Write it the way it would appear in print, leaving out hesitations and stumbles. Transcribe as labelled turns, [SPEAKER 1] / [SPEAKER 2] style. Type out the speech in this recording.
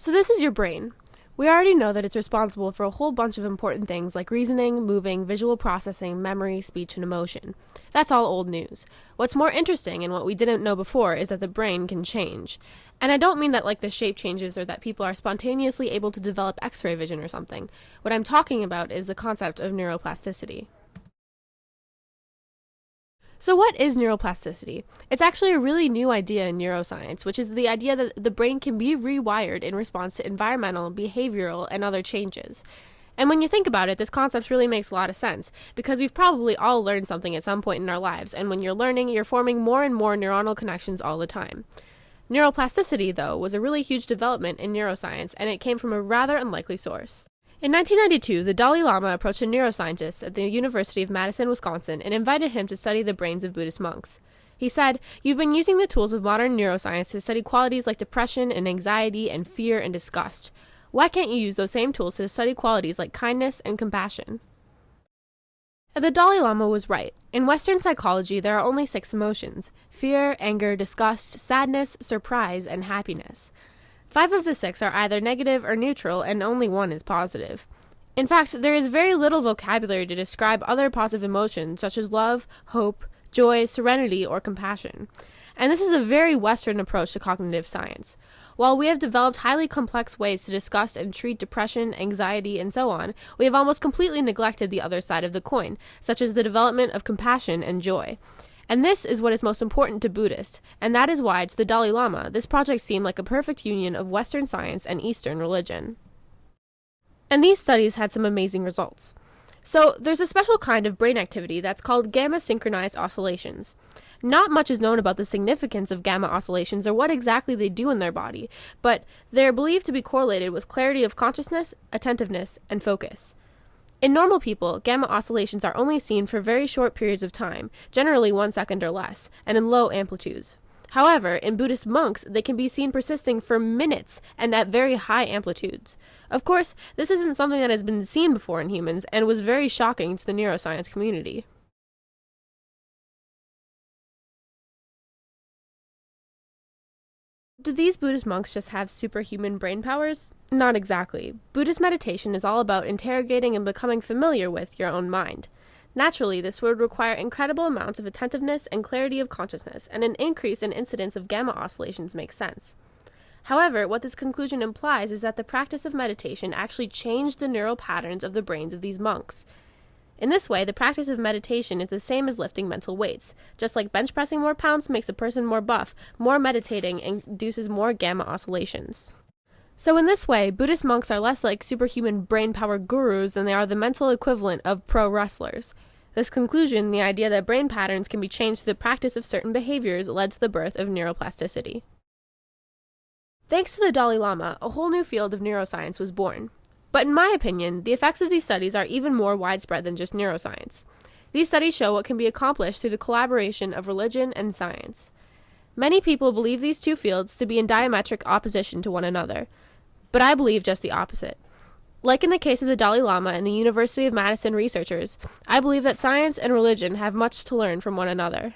[SPEAKER 1] So this is your brain. We already know that it's responsible for a whole bunch of important things like reasoning, moving, visual processing, memory, speech, and emotion. That's all old news. What's more interesting and what we didn't know before is that the brain can change. And I don't mean that like the shape changes or that people are spontaneously able to develop X-ray vision or something. What I'm talking about is the concept of neuroplasticity. So what is neuroplasticity? It's actually a really new idea in neuroscience, which is the idea that the brain can be rewired in response to environmental, behavioral, and other changes. And when you think about it, this concept really makes a lot of sense, because we've probably all learned something at some point in our lives, and when you're learning, you're forming more and more neuronal connections all the time. Neuroplasticity, though, was a really huge development in neuroscience, and it came from a rather unlikely source. In 1992, the Dalai Lama approached a neuroscientist at the University of Madison, Wisconsin, and invited him to study the brains of Buddhist monks. He said, "You've been using the tools of modern neuroscience to study qualities like depression and anxiety and fear and disgust. Why can't you use those same tools to study qualities like kindness and compassion?" And the Dalai Lama was right. In Western psychology, there are only 6 emotions: fear, anger, disgust, sadness, surprise, and happiness. 5 of the 6 are either negative or neutral, and only 1 is positive. In fact, there is very little vocabulary to describe other positive emotions such as love, hope, joy, serenity, or compassion. And this is a very Western approach to cognitive science. While we have developed highly complex ways to discuss and treat depression, anxiety, and so on, we have almost completely neglected the other side of the coin, such as the development of compassion and joy. And this is what is most important to Buddhists, and that is why to the Dalai Lama, this project seemed like a perfect union of Western science and Eastern religion. And these studies had some amazing results. So, there's a special kind of brain activity that's called gamma-synchronized oscillations. Not much is known about the significance of gamma oscillations or what exactly they do in their body, but they're believed to be correlated with clarity of consciousness, attentiveness, and focus. In normal people, gamma oscillations are only seen for very short periods of time, generally 1 second or less, and in low amplitudes. However, in Buddhist monks, they can be seen persisting for minutes and at very high amplitudes. Of course, this isn't something that has been seen before in humans and was very shocking to the neuroscience community. Do these Buddhist monks just have superhuman brain powers? Not exactly. Buddhist meditation is all about interrogating and becoming familiar with your own mind. Naturally, this would require incredible amounts of attentiveness and clarity of consciousness, and an increase in incidence of gamma oscillations makes sense. However, what this conclusion implies is that the practice of meditation actually changed the neural patterns of the brains of these monks. In this way, the practice of meditation is the same as lifting mental weights. Just like bench pressing more pounds makes a person more buff, more meditating induces more gamma oscillations. So in this way, Buddhist monks are less like superhuman brain power gurus than they are the mental equivalent of pro wrestlers. This conclusion, the idea that brain patterns can be changed through the practice of certain behaviors, led to the birth of neuroplasticity. Thanks to the Dalai Lama, a whole new field of neuroscience was born. But in my opinion, the effects of these studies are even more widespread than just neuroscience. These studies show what can be accomplished through the collaboration of religion and science. Many people believe these two fields to be in diametric opposition to one another, but I believe just the opposite. Like in the case of the Dalai Lama and the University of Madison researchers, I believe that science and religion have much to learn from one another.